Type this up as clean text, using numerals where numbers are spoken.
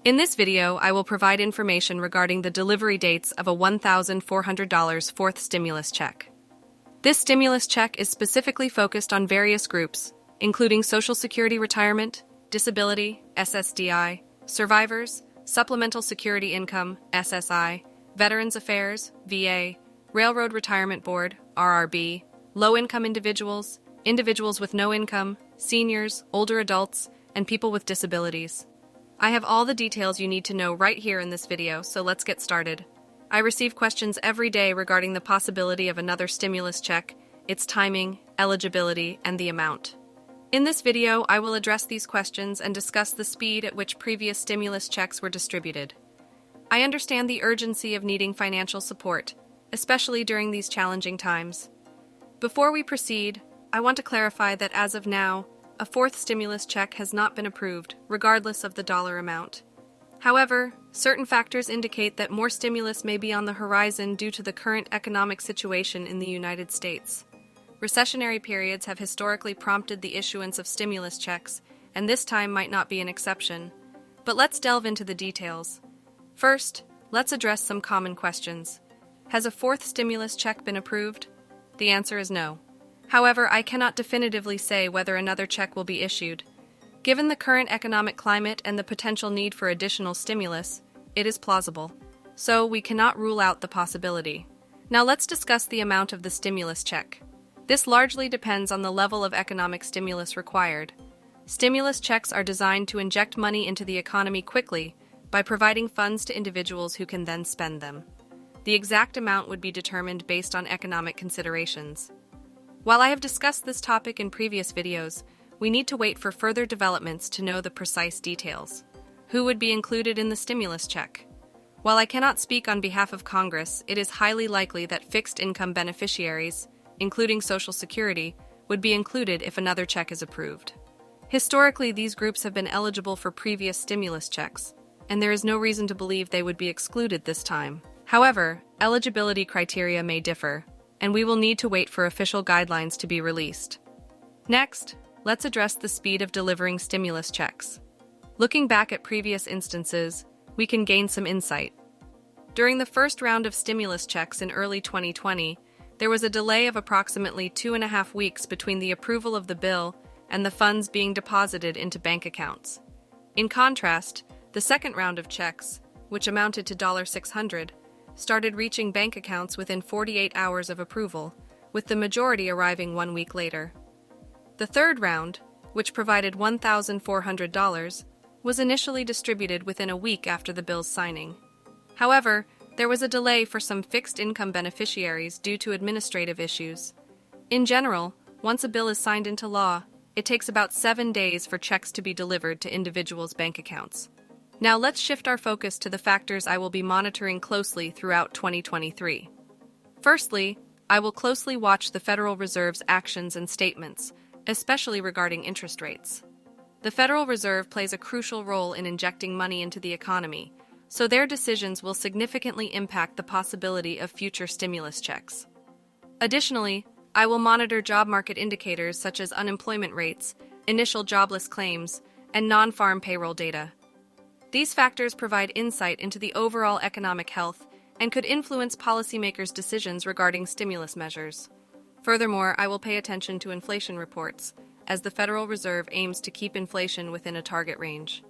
In this video, I will provide information regarding the delivery dates of a $1,400 fourth stimulus check. This stimulus check is specifically focused on various groups, including Social Security retirement, disability, SSDI, survivors, supplemental security income, SSI, Veterans Affairs, VA, Railroad Retirement Board, RRB, low-income individuals, individuals with no income, seniors, older adults, and people with disabilities. I have all the details you need to know right here in this video, so let's get started. I receive questions every day regarding the possibility of another stimulus check, its timing, eligibility, and the amount. In this video, I will address these questions and discuss the speed at which previous stimulus checks were distributed. I understand the urgency of needing financial support, especially during these challenging times. Before we proceed, I want to clarify that as of now, a fourth stimulus check has not been approved, regardless of the dollar amount. However, certain factors indicate that more stimulus may be on the horizon due to the current economic situation in the United States. Recessionary periods have historically prompted the issuance of stimulus checks, and this time might not be an exception. But let's delve into the details. First, let's address some common questions. Has a fourth stimulus check been approved? The answer is no. However, I cannot definitively say whether another check will be issued. Given the current economic climate and the potential need for additional stimulus, it is plausible. So, we cannot rule out the possibility. Now let's discuss the amount of the stimulus check. This largely depends on the level of economic stimulus required. Stimulus checks are designed to inject money into the economy quickly by providing funds to individuals who can then spend them. The exact amount would be determined based on economic considerations. While I have discussed this topic in previous videos, we need to wait for further developments to know the precise details. Who would be included in the stimulus check? While I cannot speak on behalf of Congress, it is highly likely that fixed income beneficiaries, including Social Security, would be included if another check is approved. Historically, these groups have been eligible for previous stimulus checks, and there is no reason to believe they would be excluded this time. However, eligibility criteria may differ, and we will need to wait for official guidelines to be released. Next, let's address the speed of delivering stimulus checks. Looking back at previous instances, we can gain some insight. During the first round of stimulus checks in early 2020, there was a delay of approximately 2.5 weeks between the approval of the bill and the funds being deposited into bank accounts. In contrast, the second round of checks, which amounted to $600, started reaching bank accounts within 48 hours of approval, with the majority arriving 1 week later. The third round, which provided $1,400, was initially distributed within a week after the bill's signing. However, there was a delay for some fixed income beneficiaries due to administrative issues. In general, once a bill is signed into law, it takes about 7 days for checks to be delivered to individuals' bank accounts. Now let's shift our focus to the factors I will be monitoring closely throughout 2023. Firstly, I will closely watch the Federal Reserve's actions and statements, especially regarding interest rates. The Federal Reserve plays a crucial role in injecting money into the economy, so their decisions will significantly impact the possibility of future stimulus checks. Additionally, I will monitor job market indicators such as unemployment rates, initial jobless claims, and non-farm payroll data. These factors provide insight into the overall economic health and could influence policymakers' decisions regarding stimulus measures. Furthermore, I will pay attention to inflation reports, as the Federal Reserve aims to keep inflation within a target range.